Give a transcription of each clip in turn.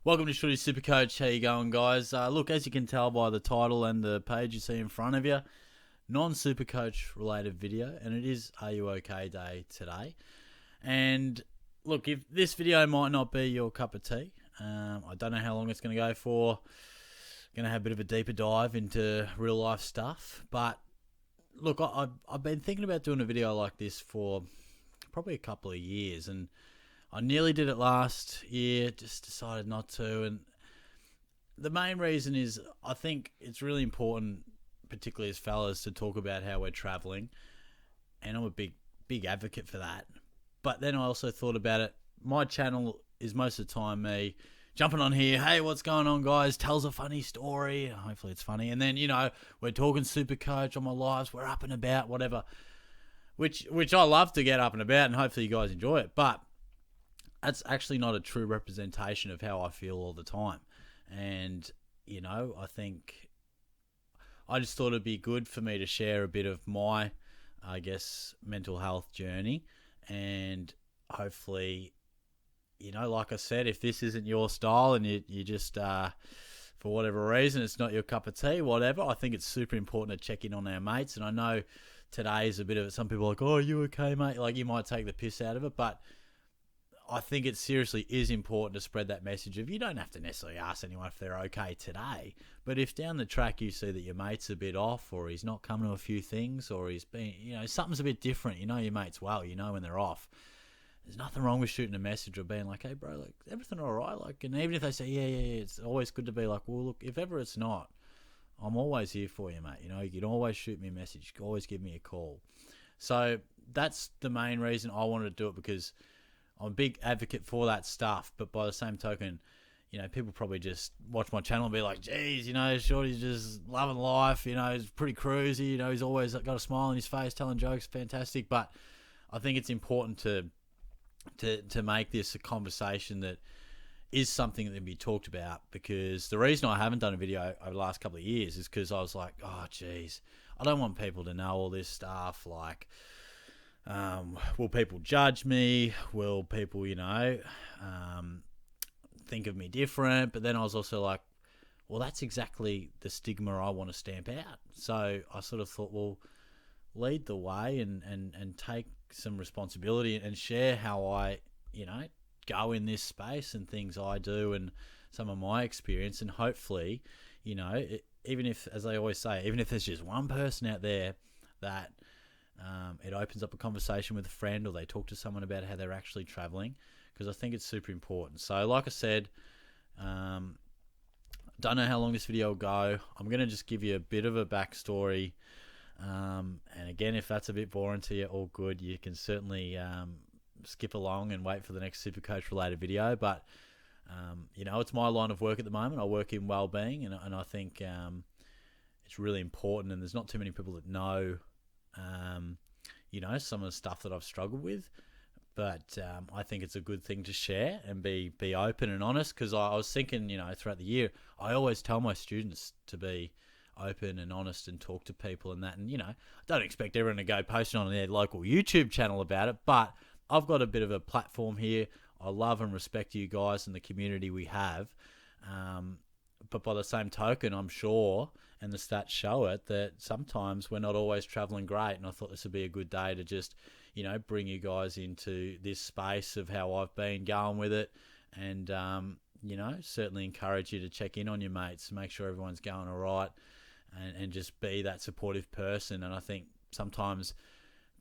Welcome to Non-SuperCoach. How you going, guys? Look, as you can tell by the title and the page you see in front of you, non-SuperCoach related video, and it is Are You OK Day today. And look, if this video might not be your cup of tea, I don't know how long it's going to go for. Going to have a bit of a deeper dive into real life stuff, but look, I've been thinking about doing a video like this for probably a couple of years, and I nearly did it last year, just decided not to. And the main reason is I think it's really important, particularly as fellas, to talk about how we're traveling. And I'm a big advocate for that. But then I also thought about it. My channel is most of the time me jumping on here. Hey, what's going on, guys? Tells a funny story. Hopefully it's funny. And then, we're talking SuperCoach on my lives. We're up and about, whatever. Which I love to get up and about, and hopefully you guys enjoy it. But that's actually not a true representation of how I feel all the time. And, I think I just thought it'd be good for me to share a bit of my, mental health journey. And hopefully, like I said, if this isn't your style and you just, for whatever reason, it's not your cup of tea, whatever, I think it's super important to check in on our mates. And I know today is a bit of it. Some people are like, oh, are you okay, mate? Like, you might take the piss out of it, but I think it seriously is important to spread that message of you don't have to necessarily ask anyone if they're okay today, but if down the track you see that your mate's a bit off, or he's not coming to a few things, or he's been, something's a bit different, your mates well, when they're off. There's nothing wrong with shooting a message or being like, hey bro, like, everything all right? Like, and even if they say, yeah, it's always good to be like, well, look, if ever it's not, I'm always here for you, mate. You can always shoot me a message. You can always give me a call. So that's the main reason I wanted to do it, because I'm a big advocate for that stuff. But by the same token, people probably just watch my channel and be like, geez, Shorty's just loving life. He's pretty cruisy. He's always got a smile on his face, telling jokes, fantastic. But I think it's important to make this a conversation that is something that can be talked about, because the reason I haven't done a video over the last couple of years is because I was like, oh, geez, I don't want people to know all this stuff. Like, will people judge me? Will people, think of me different? But then I was also like, well, that's exactly the stigma I want to stamp out. So I sort of thought, well, lead the way and take some responsibility and share how I, go in this space and things I do and some of my experience. And hopefully, even if, as I always say, even if there's just one person out there that it opens up a conversation with a friend, or they talk to someone about how they're actually traveling, because I think it's super important. So like I said, don't know how long this video will go. I'm going to just give you a bit of a backstory. And again, if that's a bit boring to you, all good. You can certainly skip along and wait for the next SuperCoach related video. But, it's my line of work at the moment. I work in wellbeing, and I think it's really important. And there's not too many people that know some of the stuff that I've struggled with, but I think it's a good thing to share and be open and honest, because I was thinking, throughout the year, I always tell my students to be open and honest and talk to people and that, and I don't expect everyone to go posting on their local YouTube channel about it, but I've got a bit of a platform here. I love and respect you guys and the community we have, but by the same token, I'm sure, and the stats show it, that sometimes we're not always traveling great. And I thought this would be a good day to just, bring you guys into this space of how I've been going with it. And, certainly encourage you to check in on your mates, make sure everyone's going all right, and just be that supportive person. And I think sometimes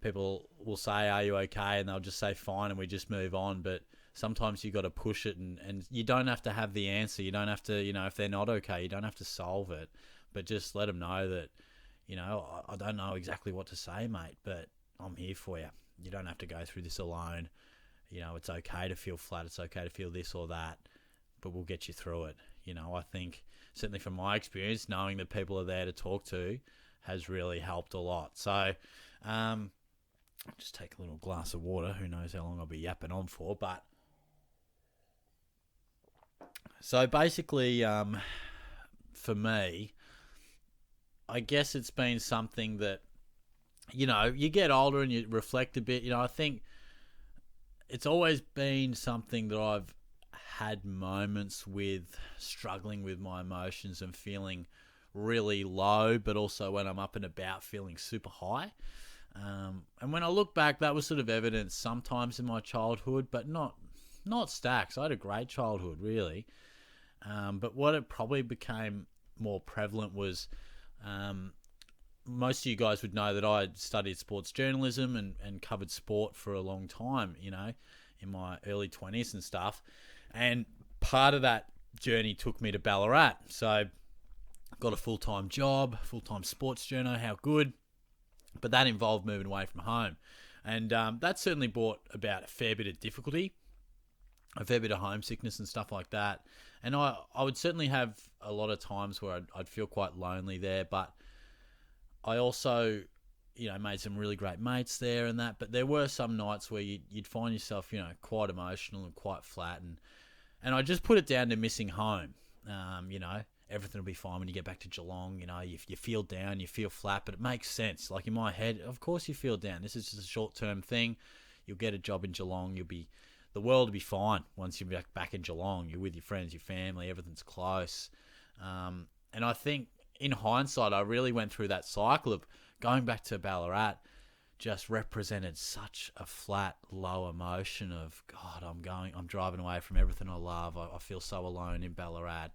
people will say, are you okay? And they'll just say fine, and we just move on. But sometimes you got to push it, and you don't have to have the answer. You don't have to, if they're not okay, you don't have to solve it, but just let them know that, I don't know exactly what to say, mate, but I'm here for you. You don't have to go through this alone. It's okay to feel flat. It's okay to feel this or that, but we'll get you through it. I think certainly from my experience, knowing that people are there to talk to has really helped a lot. So, I'll just take a little glass of water. Who knows how long I'll be yapping on for, but so basically, for me, I guess it's been something that, you get older and you reflect a bit. I think it's always been something that I've had moments with struggling with my emotions and feeling really low, but also when I'm up and about feeling super high. And when I look back, that was sort of evidence sometimes in my childhood, but not stacks. I had a great childhood, really. But what it probably became more prevalent was, most of you guys would know that I studied sports journalism and covered sport for a long time, in my early 20s and stuff. And part of that journey took me to Ballarat. So got a full-time job, full-time sports journo, how good. But that involved moving away from home. And that certainly brought about a fair bit of difficulty, a fair bit of homesickness and stuff like that. And I would certainly have a lot of times where I'd feel quite lonely there. But I also, made some really great mates there and that. But there were some nights where you'd find yourself, quite emotional and quite flat. And I just put it down to missing home. Everything will be fine when you get back to Geelong. You feel down, you feel flat, but it makes sense. Like in my head, of course you feel down. This is just a short-term thing. You'll get a job in Geelong. The world will be fine once you're back in Geelong. You're with your friends, your family, everything's close. And I think in hindsight, I really went through that cycle of going back to Ballarat. Just represented such a flat, low emotion of, God, I'm driving away from everything I love. I feel so alone in Ballarat.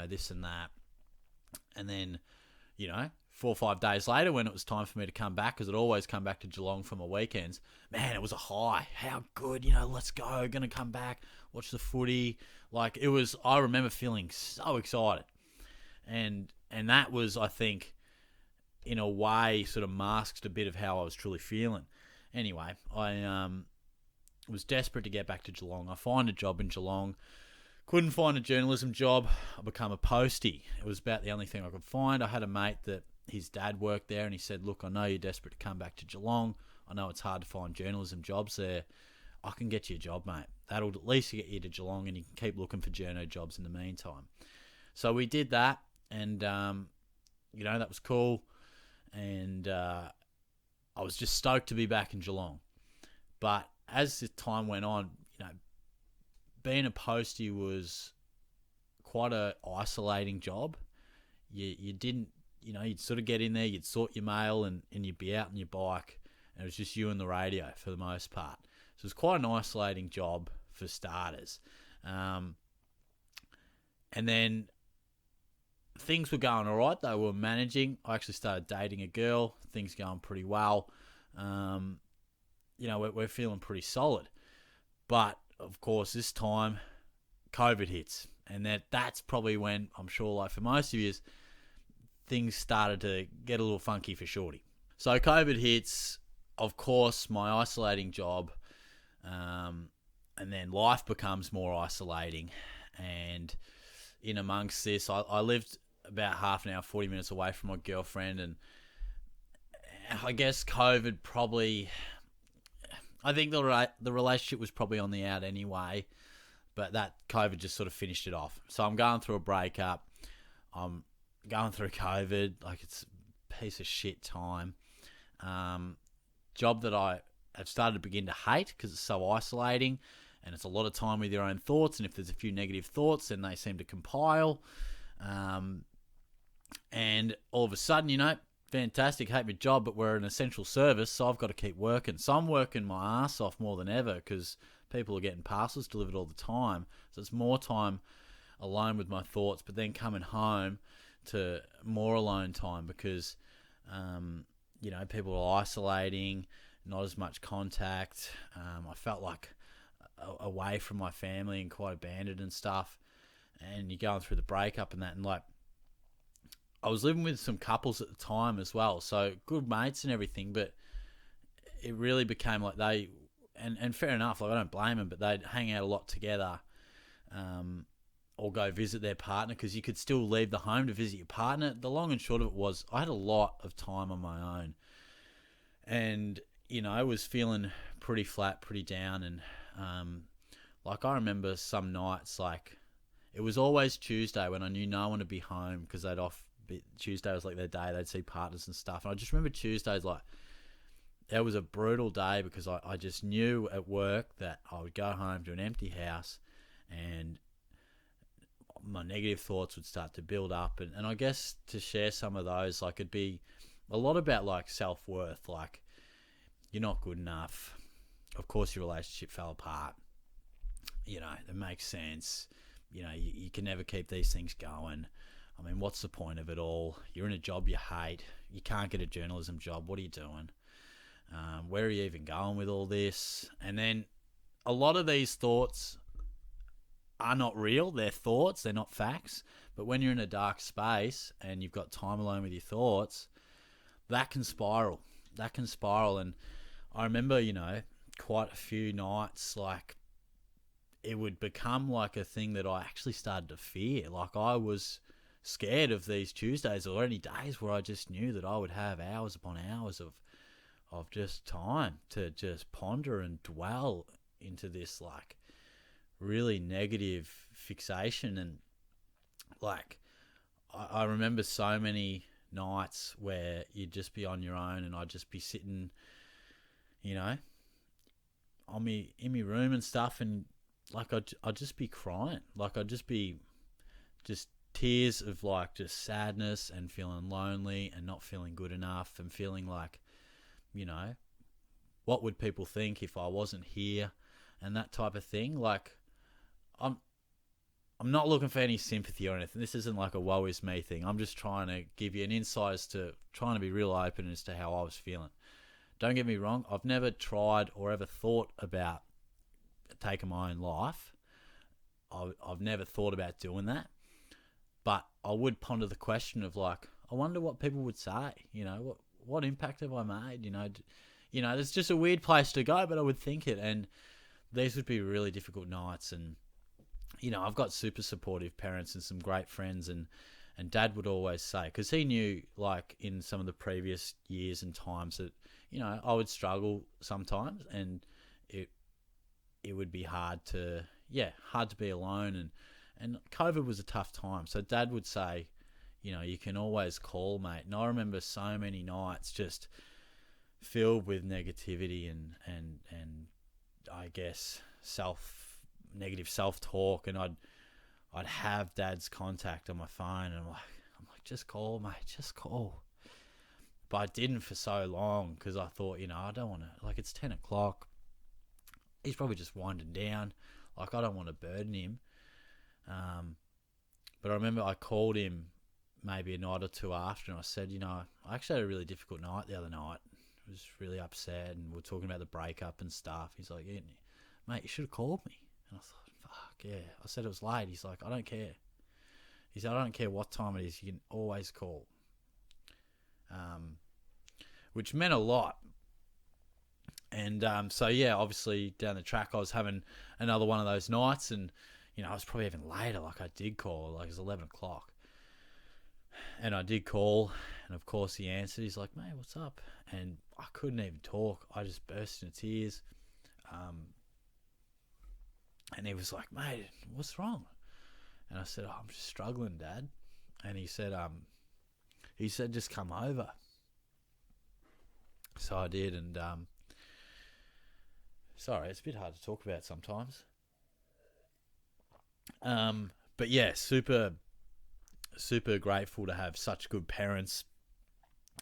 This and that. And then, 4 or 5 days later when it was time for me to come back, because I'd always come back to Geelong for my weekends, man, it was a high. How good, let's go, going to come back, watch the footy. Like, I remember feeling so excited. And that was, I think, in a way, sort of masked a bit of how I was truly feeling. Anyway, I was desperate to get back to Geelong. I find a job in Geelong. Couldn't find a journalism job. I became a postie. It was about the only thing I could find. I had a mate that his dad worked there, and he said, look, I know you're desperate to come back to Geelong. I know it's hard to find journalism jobs there. I can get you a job, mate. That'll at least get you to Geelong, and you can keep looking for journo jobs in the meantime. So we did that, and, that was cool. And I was just stoked to be back in Geelong. But as the time went on, being a postie was quite a isolating job. You didn't, you'd sort of get in there, you'd sort your mail, and you'd be out on your bike, and it was just you and the radio for the most part. So it was quite an isolating job for starters. And then things were going all right. They were managing. I actually started dating a girl. Things going pretty well. We're feeling pretty solid. But of course, this time, COVID hits. And that's probably when, I'm sure, like for most of you, things started to get a little funky for Shorty. So COVID hits, of course, my isolating job, and then life becomes more isolating. And in amongst this, I lived about half an hour, 40 minutes away from my girlfriend. And I guess COVID probably... I think the relationship was probably on the out anyway, but that COVID just sort of finished it off. So I'm going through a breakup. I'm going through COVID. Like, it's a piece of shit time. Job that I have started to begin to hate because it's so isolating, and it's a lot of time with your own thoughts. And if there's a few negative thoughts, then they seem to compile. And all of a sudden, fantastic, hate my job, but we're an essential service, so I've got to keep working. So I'm working my ass off more than ever because people are getting parcels delivered all the time. So it's more time alone with my thoughts, but then coming home to more alone time because, people are isolating, not as much contact. I felt like away from my family and quite abandoned and stuff. And you're going through the breakup and that, and like, I was living with some couples at the time as well, so good mates and everything, but it really became like and fair enough, like I don't blame them, but they'd hang out a lot together, or go visit their partner, because you could still leave the home to visit your partner. The long and short of it was, I had a lot of time on my own, and, I was feeling pretty flat, pretty down, and, I remember some nights, like, it was always Tuesday when I knew no one would be home, because Tuesday was like their day, they'd see partners and stuff. And I just remember Tuesdays, like, that was a brutal day because I just knew at work that I would go home to an empty house and my negative thoughts would start to build up. And I guess to share some of those, like, it'd be a lot about like self-worth, like you're not good enough. Of course your relationship fell apart. You know, it makes sense. You know, you can never keep these things going. I mean, what's the point of it all? You're in a job you hate. You can't get a journalism job. What are you doing? Where are you even going with all this? And then a lot of these thoughts are not real. They're thoughts. They're not facts. But when you're in a dark space and you've got time alone with your thoughts, that can spiral. That can spiral. And I remember, you know, quite a few nights, like, it would become like a thing that I actually started to fear. Like, I was scared of these Tuesdays or any days where I just knew that I would have hours upon hours of just time to just ponder and dwell into this, like, really negative fixation. And like, I remember so many nights where you'd just be on your own and I'd just be sitting, you know, in my room and stuff, and like I'd just be crying. Like, I'd just be just tears of like just sadness and feeling lonely and not feeling good enough and feeling like, you know, what would people think if I wasn't here, and that type of thing. Like, I'm not looking for any sympathy or anything. This isn't like a woe is me thing. I'm just trying to give you an insight as to trying to be real open as to how I was feeling. Don't get me wrong. I've never tried or ever thought about taking my own life. I've never thought about doing that. But I would ponder the question of like, I wonder what people would say. You know, what impact have I made? You know, there's just a weird place to go, but I would think it. And these would be really difficult nights. And, you know, I've got super supportive parents and some great friends, and Dad would always say, because he knew, like, in some of the previous years and times that, you know, I would struggle sometimes, and it would be hard to be alone, and COVID was a tough time. So Dad would say, you know, you can always call, mate. And I remember so many nights just filled with negativity and I guess negative self-talk, and I'd have Dad's contact on my phone, and I'm like, just call, mate, just call. But I didn't for so long because I thought, you know, I don't want to, like, it's 10 o'clock. He's probably just winding down. Like, I don't want to burden him. But I remember I called him maybe a night or two after, and I said, you know, I actually had a really difficult night the other night. I was really upset, and we were talking about the breakup and stuff. He's like, yeah, mate, you should have called me. And I thought, fuck, yeah. I said it was late. He's like, I don't care. He said, I don't care what time it is. You can always call. Which meant a lot. And so, yeah, obviously down the track I was having another one of those nights, and, you know, I was probably even later. Like, I did call, like, it was 11 o'clock. And I did call, and of course he answered. He's like, mate, what's up? And I couldn't even talk. I just burst into tears. And he was like, mate, what's wrong? And I said, I'm just struggling, Dad. And he said, just come over. So I did, and sorry, it's a bit hard to talk about sometimes. But yeah, super grateful to have such good parents,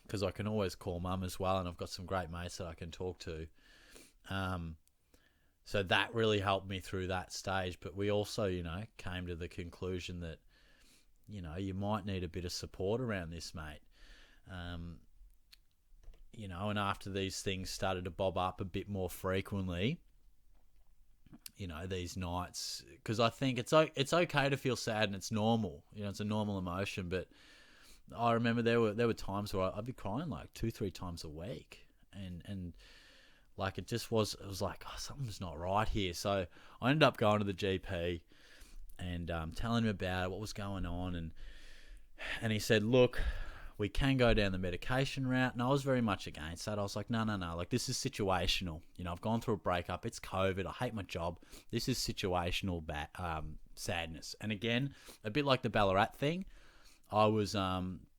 because I can always call Mum as well, and I've got some great mates that I can talk to. So that really helped me through that stage. But we also, you know, came to the conclusion that, you know, you might need a bit of support around this, mate. You know, and after these things started to bob up a bit more frequently, you know, these nights, because I think it's okay to feel sad, and it's normal. You know, it's a normal emotion. But I remember there were times where I'd be crying like 2-3 times a week, and like it was like, oh, something's not right here. So I ended up going to the GP and telling him about what was going on, and he said, look, we can go down the medication route. And I was very much against that. I was like, no, like, this is situational. You know, I've gone through a breakup. It's COVID. I hate my job. This is situational sadness. And again, a bit like the Ballarat thing, I was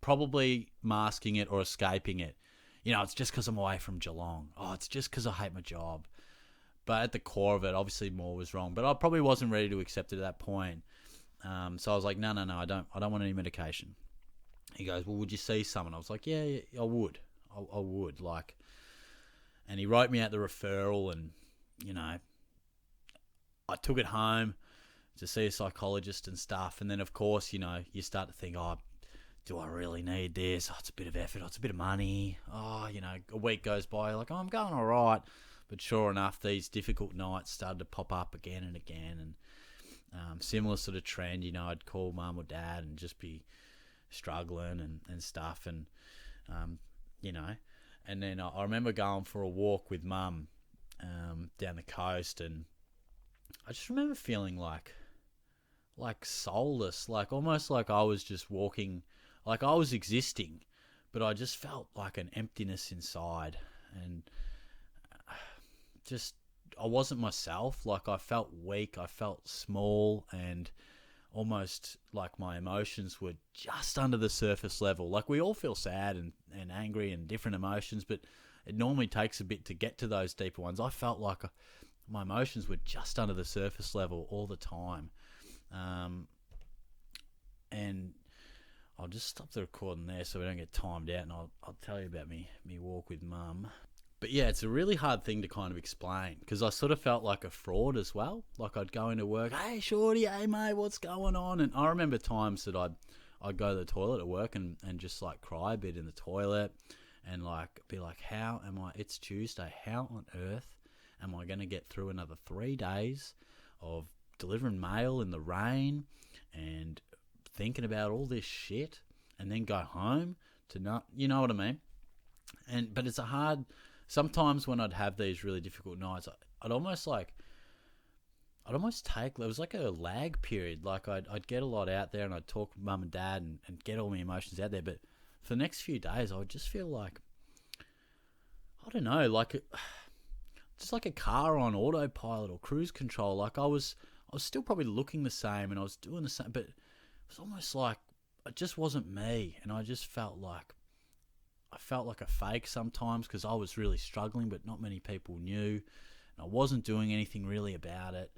probably masking it or escaping it. You know, it's just because I'm away from Geelong. Oh, it's just because I hate my job. But at the core of it, obviously more was wrong. But I probably wasn't ready to accept it at that point. So I was like, no, I don't want any medication. He goes, well, would you see someone? I was like, yeah, I would. I would. Like, and he wrote me out the referral, and, you know, I took it home to see a psychologist and stuff. And then, of course, you know, you start to think, oh, do I really need this? Oh, it's a bit of effort. Oh, it's a bit of money. Oh, you know, a week goes by, like, oh, I'm going all right. But sure enough, these difficult nights started to pop up again and again. And similar sort of trend, you know, I'd call mum or dad and just be struggling and stuff. And, you know, and then I remember going for a walk with mum down the coast, and I just remember feeling like soulless, like almost like I was just walking, like I was existing, but I just felt like an emptiness inside, and just I wasn't myself. Like I felt weak, I felt small, and almost like my emotions were just under the surface level. Like we all feel sad and angry and different emotions, but it normally takes a bit to get to those deeper ones. I felt like my emotions were just under the surface level all the time. And I'll just stop the recording there so we don't get timed out, and I'll tell you about me walk with mum. But yeah, it's a really hard thing to kind of explain, because I sort of felt like a fraud as well. Like I'd go into work, hey shorty, hey mate, what's going on? And I remember times that I'd go to the toilet at work and just like cry a bit in the toilet, and like be like, it's Tuesday, how on earth am I going to get through another 3 days of delivering mail in the rain and thinking about all this shit, and then go home to not, you know what I mean? But it's sometimes when I'd have these really difficult nights, I'd almost take, there was like a lag period. Like I'd get a lot out there, and I'd talk with mum and dad and get all my emotions out there. But for the next few days, I would just feel like, I don't know, just like a car on autopilot or cruise control. Like I was still probably looking the same, and I was doing the same, but it was almost like it just wasn't me. And I just felt like a fake sometimes, because I was really struggling, but not many people knew, and I wasn't doing anything really about it.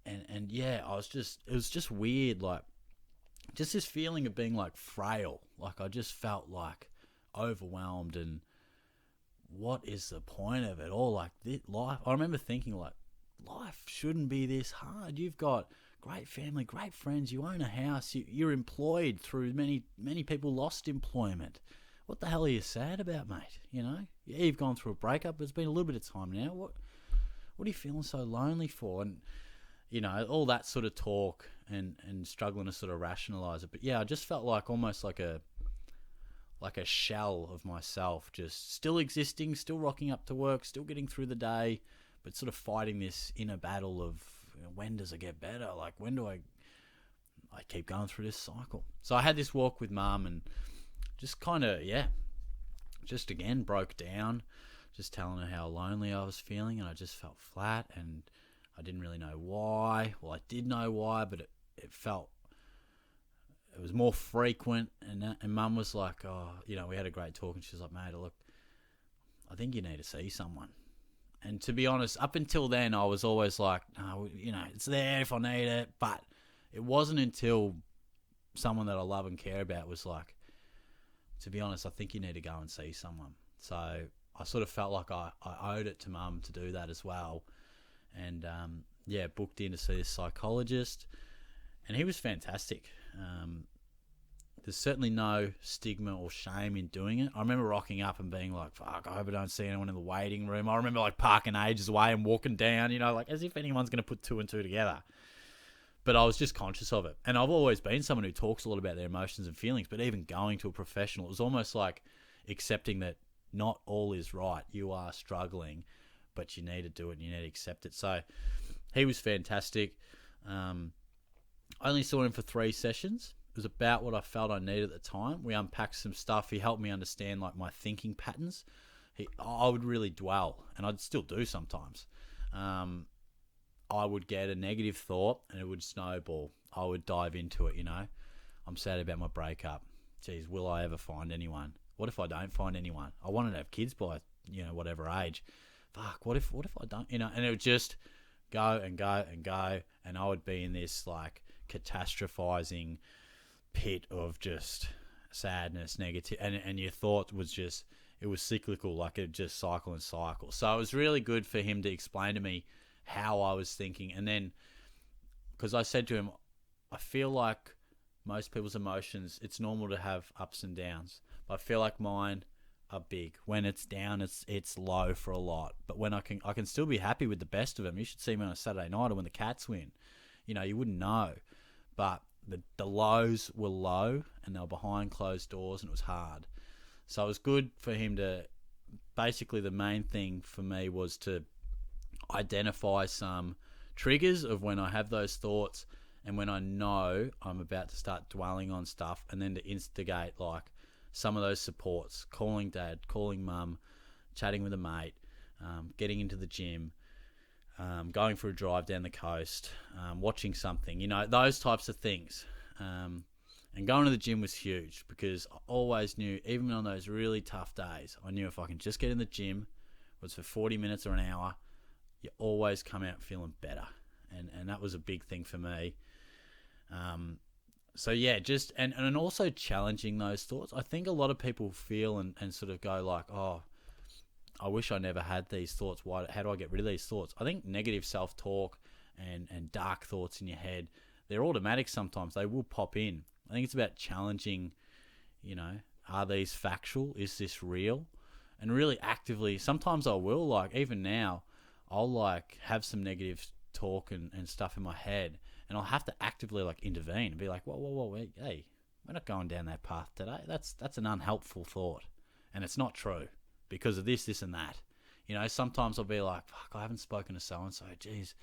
And yeah, it was just weird, like just this feeling of being like frail. Like I just felt like overwhelmed, and what is the point of it all? Like life, I remember thinking like, life shouldn't be this hard. You've got great family, great friends, you own a house, you're employed through many people lost employment. What the hell are you sad about, mate? You know? Yeah, you've gone through a breakup, but it's been a little bit of time now. What are you feeling so lonely for? And, you know, all that sort of talk and struggling to sort of rationalise it. But yeah, I just felt like almost like a shell of myself, just still existing, still rocking up to work, still getting through the day, but sort of fighting this inner battle of, when does it get better? Like, when do I keep going through this cycle? So I had this walk with mum, and just kind of, just again broke down, just telling her how lonely I was feeling, and I just felt flat, and I didn't really know why. Well, I did know why, but it was more frequent, and mum was like, oh, you know, we had a great talk, and she was like, mate, look, I think you need to see someone. And to be honest, up until then, I was always like, no, you know, it's there if I need it. But it wasn't until someone that I love and care about was like, to be honest, I think you need to go and see someone. So I sort of felt like I owed it to mum to do that as well. And, booked in to see a psychologist. And he was fantastic. There's certainly no stigma or shame in doing it. I remember rocking up and being like, fuck, I hope I don't see anyone in the waiting room. I remember like parking ages away and walking down, you know, like as if anyone's going to put two and two together. But I was just conscious of it. And I've always been someone who talks a lot about their emotions and feelings, but even going to a professional, it was almost like accepting that not all is right. You are struggling, but you need to do it and you need to accept it. So he was fantastic. I only saw him for 3 sessions. It was about what I felt I needed at the time. We unpacked some stuff. He helped me understand like my thinking patterns. I would really dwell, and I'd still do sometimes. I would get a negative thought and it would snowball. I would dive into it, you know. I'm sad about my breakup. Geez, will I ever find anyone? What if I don't find anyone? I wanted to have kids by, you know, whatever age. fuck, what if I don't, and it would just go and go and go, and I would be in this like catastrophizing pit of just sadness, negative, and your thought was just, it was cyclical, like it just cycle and cycle. So it was really good for him to explain to me how I was thinking. And then, because I said to him, I feel like most people's emotions, it's normal to have ups and downs, but I feel like mine are big. When it's down, it's low for a lot. But when I can still be happy with the best of them. You should see me on a Saturday night or when the Cats win. You wouldn't know. But the lows were low and they were behind closed doors and it was hard. So it was good for him to, basically the main thing for me was to identify some triggers of when I have those thoughts and when I know I'm about to start dwelling on stuff, and then to instigate like some of those supports, calling dad, calling mum, chatting with a mate, getting into the gym, going for a drive down the coast, watching something, those types of things. And going to the gym was huge because I always knew, even on those really tough days, I knew if I can just get in the gym, whether it's for 40 minutes or an hour, you always come out feeling better. And that was a big thing for me. So yeah, just, and also challenging those thoughts. I think a lot of people feel and sort of go like, oh, I wish I never had these thoughts. How do I get rid of these thoughts? I think negative self-talk and dark thoughts in your head, they're automatic sometimes. They will pop in. I think it's about challenging, are these factual? Is this real? And really actively, sometimes I will, like even now, I'll like have some negative talk and stuff in my head, and I'll have to actively like intervene and be like, whoa, hey, we're not going down that path today. That's an unhelpful thought, and it's not true because of this and that. Sometimes I'll be like, fuck, I haven't spoken to so and so. Geez,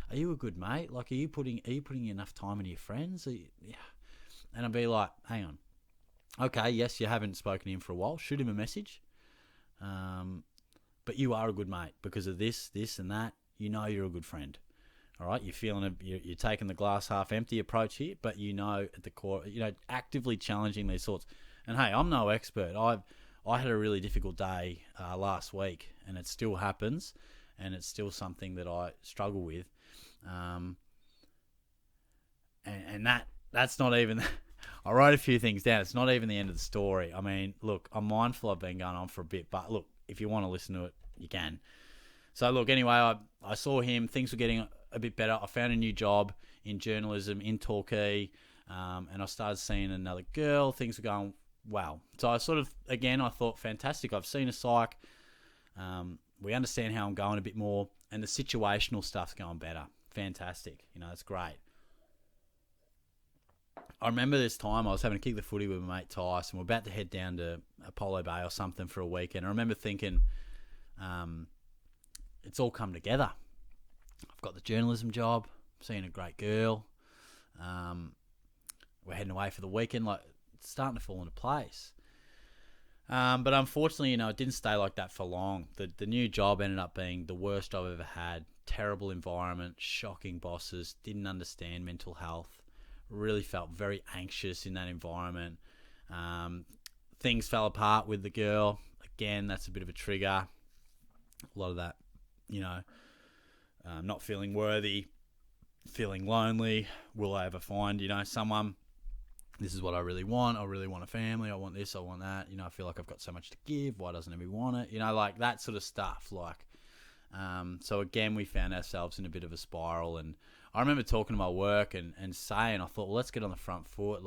are you a good mate? Like, are you putting enough time into your friends? Yeah. And I'll be like, hang on. Okay, yes, you haven't spoken to him for a while. Shoot him a message. But you are a good mate because of this and that. You're a good friend. All right, you're taking the glass half empty approach here, but at the core, actively challenging these thoughts. And hey, I'm no expert. I had a really difficult day last week, and it still happens, and it's still something that I struggle with. And that's not even. I wrote a few things down. It's not even the end of the story. I mean, look, I'm mindful I've been going on for a bit, but look, if you want to listen to it, you can. So look, anyway, I saw him. Things were getting a bit better. I found a new job in journalism in Torquay, and I started seeing another girl. Things were going well. So I sort of, again, I thought, fantastic. I've seen a psych. We understand how I'm going a bit more, and the situational stuff's going better. Fantastic. It's great. I remember this time I was having a kick the footy with my mate Tice, and we're about to head down to Apollo Bay or something for a weekend. I remember thinking, it's all come together. I've got the journalism job, seeing a great girl. We're heading away for the weekend. Like, it's starting to fall into place. But unfortunately, it didn't stay like that for long. The new job ended up being the worst job I've ever had. Terrible environment, shocking bosses, didn't understand mental health. Really felt very anxious in that environment. Things fell apart with the girl. Again, that's a bit of a trigger. A lot of that, not feeling worthy, feeling lonely. Will I ever find, someone? This is what I really want. I really want a family. I want this. I want that. I feel like I've got so much to give. Why doesn't everybody want it? Like that sort of stuff. So again, we found ourselves in a bit of a spiral. And I remember talking to my work and saying, I thought, well, let's get on the front foot.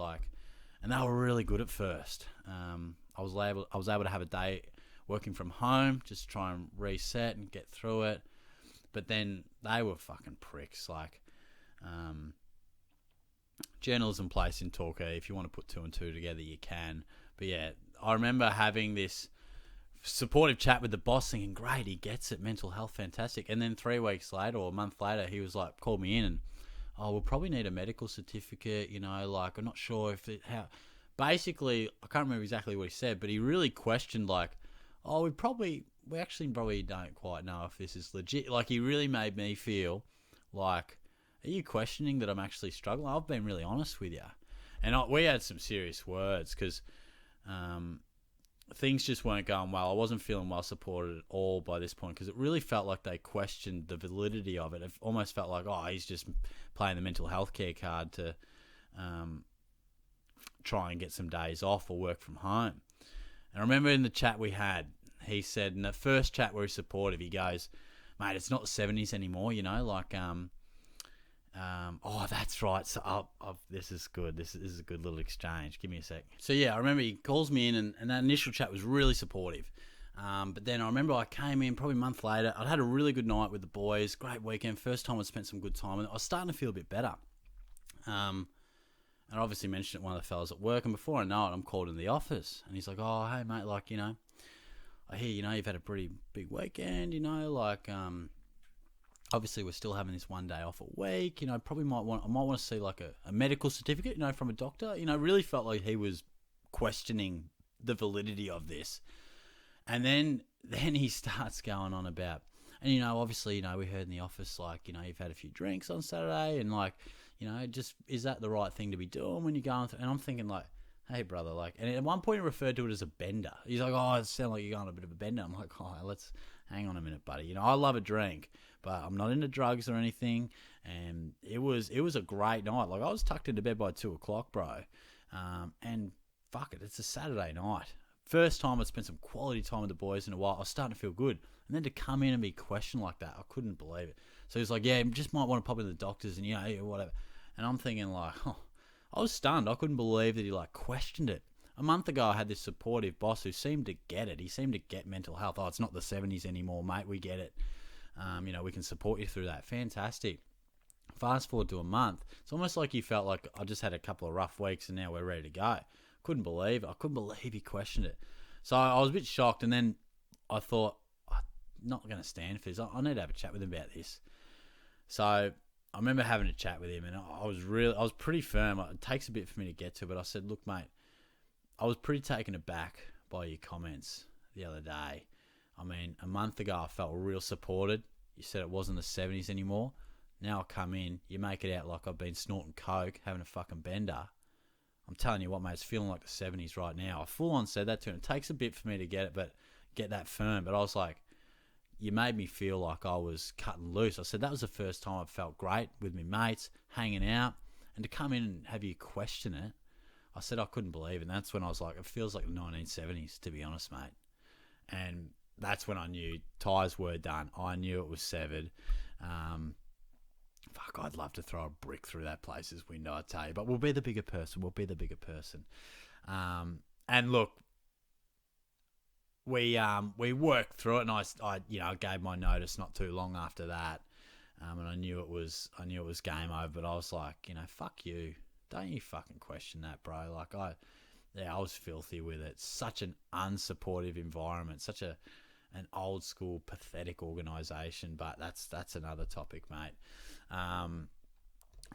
And they were really good at first. I was able to have a day working from home, just try and reset and get through it. But then they were fucking pricks. Journalism place in Torquay, if you want to put two and two together, you can. But yeah, I remember having this supportive chat with the boss thinking, great, he gets it, mental health, fantastic. And then 3 weeks later or a month later, he was like, called me in and, we'll probably need a medical certificate, I'm not sure how. Basically, I can't remember exactly what he said, but he really questioned we actually probably don't quite know if this is legit. He really made me feel like, are you questioning that I'm actually struggling? I've been really honest with you. And we had some serious words because things just weren't going well. I wasn't feeling well supported at all by this point, because it really felt like they questioned the validity of it. It almost felt like, oh, he's just playing the mental health care card to try and get some days off or work from home. And I remember in the chat we had, he said in the first chat where he's supportive, he goes, mate, it's not the 70s anymore, like, oh, that's right. So this is good. This is a good little exchange. Give me a sec. So yeah, I remember he calls me in, and that initial chat was really supportive. But then I remember I came in probably a month later. I'd had a really good night with the boys. Great weekend. First time I'd spent some good time. And I was starting to feel a bit better. And I obviously mentioned it to one of the fellas at work. And before I know it, I'm called in the office. And he's like, oh, hey, mate, like, I hear, you've had a pretty big weekend, like, obviously we're still having this one day off a week, I might want to see like a medical certificate, from a doctor. Really felt like he was questioning the validity of this. And then he starts going on about, and obviously, we heard in the office, like, you've had a few drinks on Saturday, and like, just, is that the right thing to be doing when you're going through? And I'm thinking like, hey brother, like, and at one point he referred to it as a bender. He's like, oh, it sounds like you're going a bit of a bender. I'm like, oh, let's hang on a minute, buddy. I love a drink, but I'm not into drugs or anything. And it was a great night. Like, I was tucked into bed by 2:00, bro. And fuck it, it's a Saturday night. First time I'd spent some quality time with the boys in a while. I was starting to feel good. And then to come in and be questioned like that, I couldn't believe it. So he's like, yeah, you just might want to pop into the doctors and, whatever. And I'm thinking like, oh, I was stunned. I couldn't believe that he like questioned it. A month ago, I had this supportive boss who seemed to get it. He seemed to get mental health. Oh, it's not the 70s anymore, mate. We get it. We can support you through that. Fantastic. Fast forward to a month. It's almost like he felt like I just had a couple of rough weeks and now we're ready to go. Couldn't believe it. I couldn't believe he questioned it. So I was a bit shocked. And then I thought, I'm not going to stand for this. I need to have a chat with him about this. So I remember having a chat with him, and I was pretty firm. It takes a bit for me to get to, but I said, look, mate, I was pretty taken aback by your comments the other day. I mean, a month ago, I felt real supported. You said it wasn't the 70s anymore. Now I come in, you make it out like I've been snorting coke, having a fucking bender. I'm telling you what, mate, it's feeling like the 70s right now. I full on said that to him. It takes a bit for me to get that firm, but I was like, you made me feel like I was cutting loose. I said that was the first time I felt great with my mates, hanging out, and to come in and have you question it, I said I couldn't believe it. And that's when I was like, it feels like the 1970s, to be honest, mate. And that's when I knew ties were done. I knew it was severed. Fuck, I'd love to throw a brick through that place's window, I tell you. But we'll be the bigger person. And look, we worked through it, and I gave my notice not too long after that, and I knew it was game over. But I was like, fuck you, don't you fucking question that, bro. Like I was filthy with it. Such an unsupportive environment, such an old school pathetic organisation. But that's another topic, mate.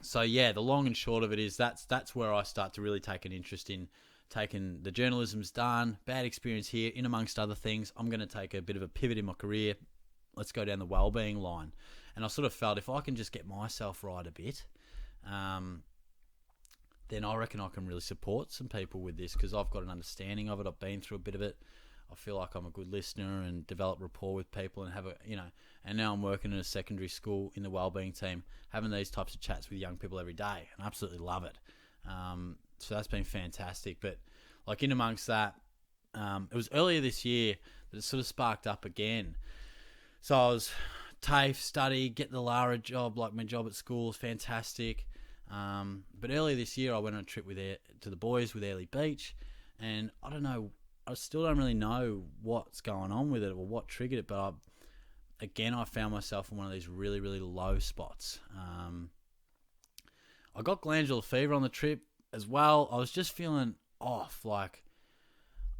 So yeah, the long and short of it is that's where I start to really take an interest in. Taking the journalism's done, bad experience here, in amongst other things. I'm going to take a bit of a pivot in my career. Let's go down the wellbeing line. And I sort of felt if I can just get myself right a bit, then I reckon I can really support some people with this, because I've got an understanding of it. I've been through a bit of it. I feel like I'm a good listener and develop rapport with people and have and now I'm working in a secondary school in the wellbeing team, having these types of chats with young people every day, and I absolutely love it. So that's been fantastic. But like in amongst that, it was earlier this year that it sort of sparked up again. So I was TAFE, study, get the Lara job, like my job at school is fantastic. But earlier this year I went on a trip to the boys with Airlie Beach, and I don't know, I still don't really know what's going on with it or what triggered it, but I found myself in one of these really, really low spots. I got glandular fever on the trip as well. I was just feeling off. Like,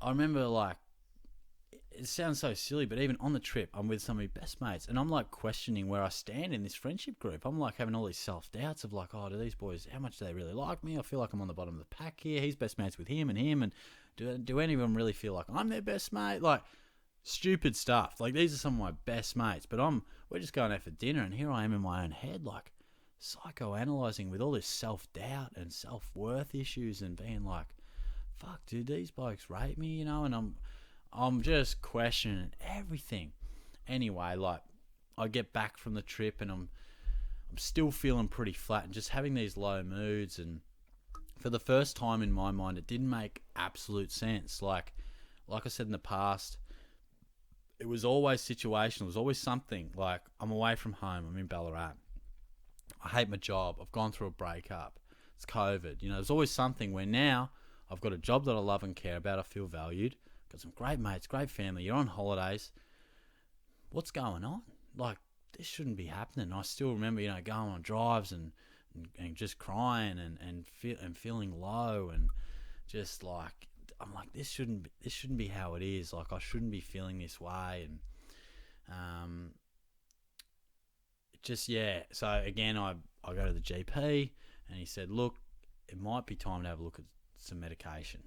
I remember, like, it sounds so silly, but even on the trip, I'm with some of my best mates, and I'm like questioning where I stand in this friendship group. I'm like having all these self-doubts of like, oh, do these boys, how much do they really like me? I feel like I'm on the bottom of the pack here. He's best mates with him, and do any of them really feel like I'm their best mate? Like, stupid stuff. Like, these are some of my best mates, but we're just going out for dinner, and here I am in my own head, like, psychoanalyzing with all this self-doubt and self-worth issues, and being like, fuck, dude, these blokes rate me, and I'm just questioning everything. Anyway, like, I get back from the trip and I'm still feeling pretty flat and just having these low moods. And for the first time in my mind, it didn't make absolute sense. Like I said in the past, it was always situational. It was always something. Like, I'm away from home. I'm in Ballarat. I hate my job. I've gone through a breakup. It's COVID. There's always something where now I've got a job that I love and care about. I feel valued. Got some great mates, great family. You're on holidays. What's going on? Like, this shouldn't be happening. I still remember, going on drives and just crying and feeling low, and just like, I'm like, this shouldn't be how it is. Like, I shouldn't be feeling this way. And so again, I go to the GP and he said, look, it might be time to have a look at some medication.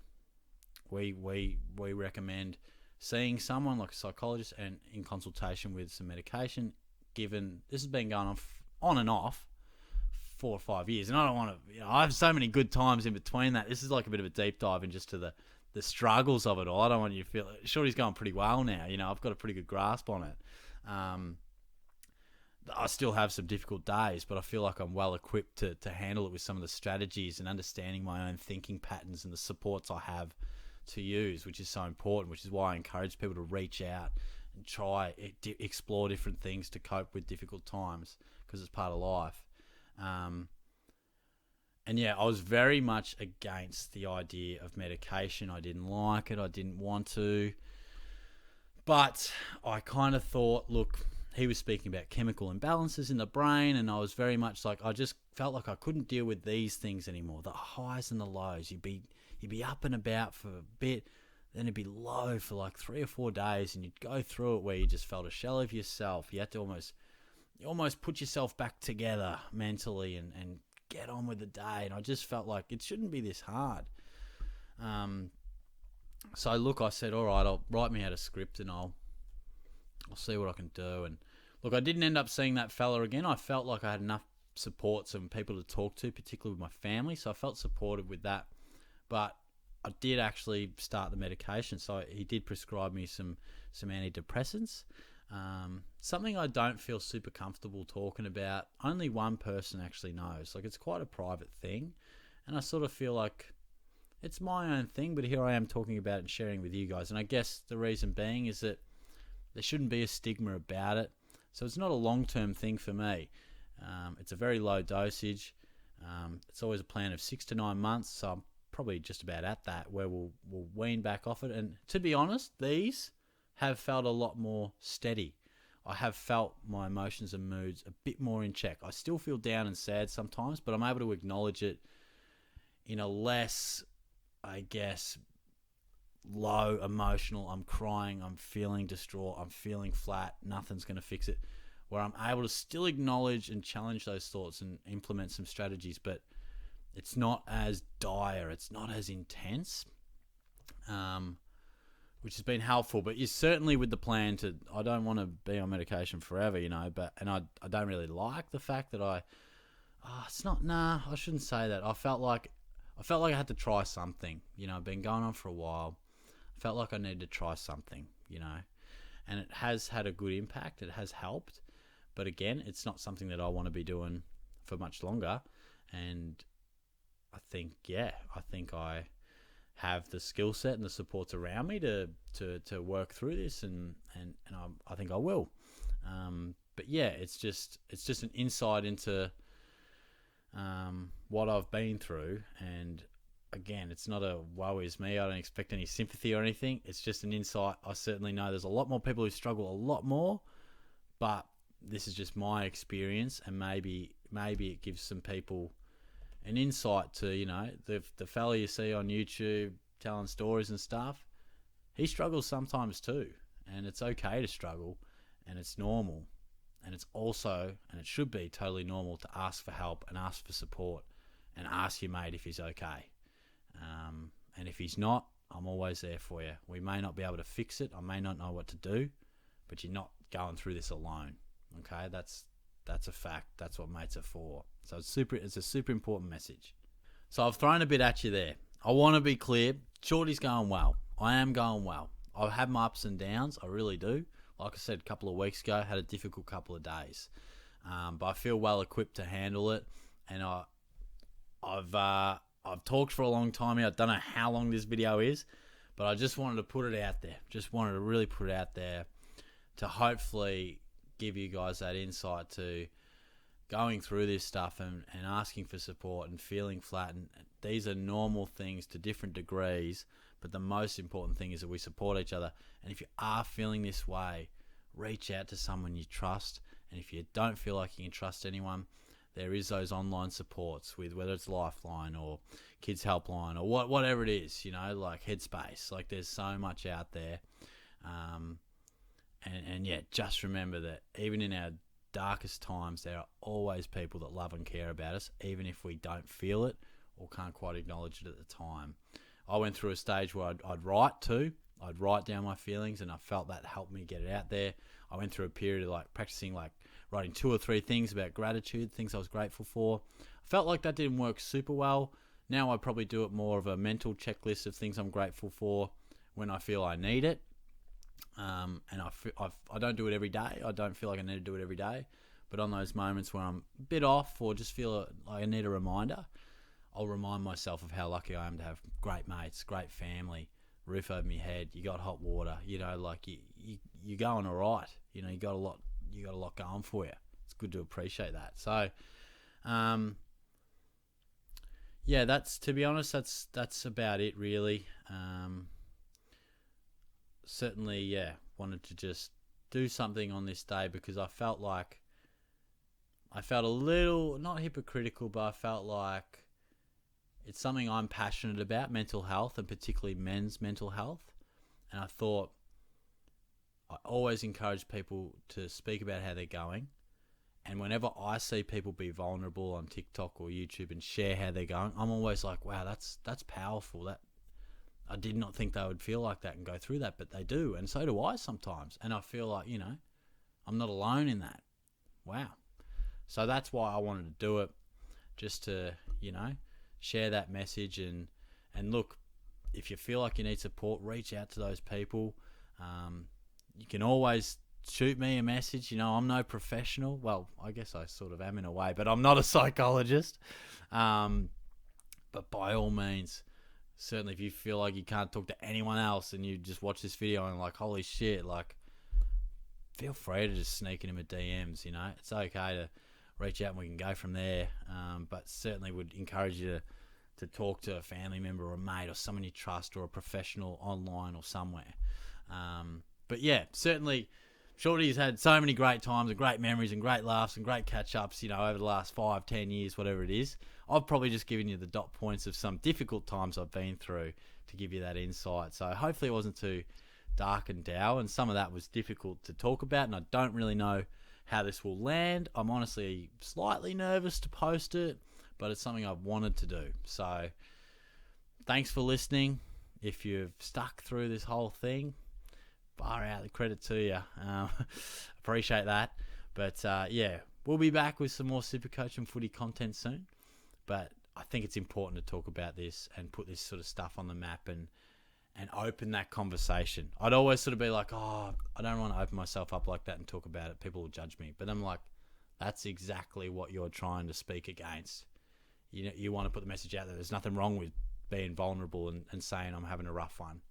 We recommend seeing someone like a psychologist and in consultation with some medication, given this has been going on and off 4 or 5 years. And I don't want to, I have so many good times in between that. This is like a bit of a deep dive in just to the struggles of it all. I don't want you to feel, Shorty's going pretty well now. I've got a pretty good grasp on it. I still have some difficult days, but I feel like I'm well equipped to handle it with some of the strategies and understanding my own thinking patterns and the supports I have to use, which is so important, which is why I encourage people to reach out and try explore different things to cope with difficult times, because it's part of life. And yeah, I was very much against the idea of medication. I didn't like it. I didn't want to. But I kind of thought, look, he was speaking about chemical imbalances in the brain, and I was very much like, I just felt like I couldn't deal with these things anymore. The highs and the lows. You'd be up and about for a bit, then it'd be low for like 3 or 4 days, and you'd go through it where you just felt a shell of yourself. You had to almost put yourself back together mentally and get on with the day. And I just felt like it shouldn't be this hard. So look, I said, all right, I'll write me out a script and I'll see what I can do. And look, I didn't end up seeing that fella again. I felt like I had enough support, some people to talk to, particularly with my family. So I felt supported with that. But I did actually start the medication. So he did prescribe me some antidepressants. Something I don't feel super comfortable talking about. Only one person actually knows. Like, it's quite a private thing. And I sort of feel like it's my own thing, but here I am talking about it and sharing with you guys. And I guess the reason being is that there shouldn't be a stigma about it. So it's not a long-term thing for me. It's a very low dosage. It's always a plan of 6 to 9 months. So I'm probably just about at that, where we'll wean back off it. And to be honest, these have felt a lot more steady. I have felt my emotions and moods a bit more in check. I still feel down and sad sometimes, but I'm able to acknowledge it in a less, I guess, low emotional, I'm crying, I'm feeling distraught, I'm feeling flat, nothing's going to fix it, where I'm able to still acknowledge and challenge those thoughts and implement some strategies, but it's not as dire, it's not as intense, which has been helpful. But you're certainly with the plan to, I don't want to be on medication forever, but I don't really like the fact that I shouldn't say that. I felt like I had to try something. I've been going on for a while. I felt like I needed to try something, and it has had a good impact. It has helped. But again, it's not something that I want to be doing for much longer. And I think I have the skill set and the supports around me to work through this, and I think I will. But yeah, it's just an insight into what I've been through. And again, it's not a woe is me. I don't expect any sympathy or anything. It's just an insight. I certainly know there's a lot more people who struggle a lot more, but this is just my experience, and maybe it gives some people an insight to, the fella you see on YouTube telling stories and stuff. He struggles sometimes too, and it's okay to struggle, and it's normal. And it's also, and it should be totally normal, to ask for help and ask for support and ask your mate if he's okay. And if he's not, I'm always there for you. We may not be able to fix it. I may not know what to do, but you're not going through this alone. Okay, that's a fact. That's what mates are for. So it's a super important message. So I've thrown a bit at you there. I want to be clear. Shorty's going well. I am going well. I have my ups and downs. I really do. Like I said, a couple of weeks ago, had a difficult couple of days. But I feel well equipped to handle it. And I've talked for a long time here. I don't know how long this video is, but I just wanted to put it out there. Just wanted to really put it out there to hopefully give you guys that insight to going through this stuff and asking for support and feeling flat. And these are normal things to different degrees, but the most important thing is that we support each other. And if you are feeling this way, reach out to someone you trust. And if you don't feel like you can trust anyone, there is those online supports with whether it's Lifeline or Kids Helpline or whatever it is, you know, like Headspace. Like there's so much out there. And yeah, just remember that even in our darkest times, there are always people that love and care about us, even if we don't feel it or can't quite acknowledge it at the time. I went through a stage where I'd write too. I'd write down my feelings, and I felt that helped me get it out there. I went through a period of like practicing, like writing 2 or 3 things about gratitude, things I was grateful for. I felt like that didn't work super well. Now I probably do it more of a mental checklist of things I'm grateful for when I feel I need it. And I don't do it every day. I don't feel like I need to do it every day. But on those moments where I'm a bit off or just feel like I need a reminder, I'll remind myself of how lucky I am to have great mates, great family, roof over my head. You got hot water. You know, like you're going all right. You know, you got a lot going for you. It's good to appreciate that. So, yeah, to be honest, that's about it really. Certainly, yeah, wanted to just do something on this day because I felt a little, not hypocritical, but I felt like it's something I'm passionate about, mental health, and particularly men's mental health. And I thought I always encourage people to speak about how they're going. And whenever I see people be vulnerable on TikTok or YouTube and share how they're going, I'm always like, wow, that's powerful. That I did not think they would feel like that and go through that, but they do. And so do I sometimes. And I feel like, you know, I'm not alone in that. Wow. So that's why I wanted to do it, just to, you know, share that message. And look, if you feel like you need support, reach out to those people. You can always shoot me a message. You know, I'm no professional. Well, I guess I sort of am in a way, but I'm not a psychologist. But by all means, certainly if you feel like you can't talk to anyone else and you just watch this video and like, holy shit, like, feel free to just sneak into my DMs, you know. It's okay to reach out and we can go from there. But certainly would encourage you to talk to a family member or a mate or someone you trust or a professional online or somewhere. But yeah, certainly Shorty's had so many great times and great memories and great laughs and great catch-ups, you know, over the last 5-10 years, whatever it is. I've probably just given you the dot points of some difficult times I've been through to give you that insight. So hopefully it wasn't too dark and dour, and some of that was difficult to talk about, and I don't really know how this will land. I'm honestly slightly nervous to post it, but it's something I've wanted to do. So thanks for listening. If you've stuck through this whole thing, far out, the credit to you. Appreciate that. But yeah, we'll be back with some more Supercoach and footy content soon. But I think it's important to talk about this and put this sort of stuff on the map and open that conversation. I'd always sort of be like, oh, I don't want to open myself up like that and talk about it. People will judge me. But I'm like, that's exactly what you're trying to speak against. You know, you want to put the message out there. There's nothing wrong with being vulnerable and saying I'm having a rough one.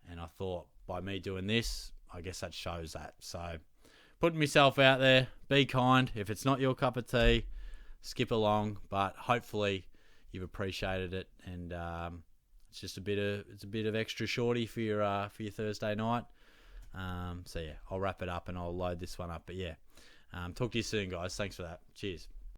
And I thought by me doing this, I guess that shows that. So putting myself out there, be kind. If it's not your cup of tea, skip along. But hopefully you've appreciated it, and it's just a bit of extra shorty for your Thursday night. So yeah, I'll wrap it up and I'll load this one up. But yeah, talk to you soon, guys. Thanks for that. Cheers.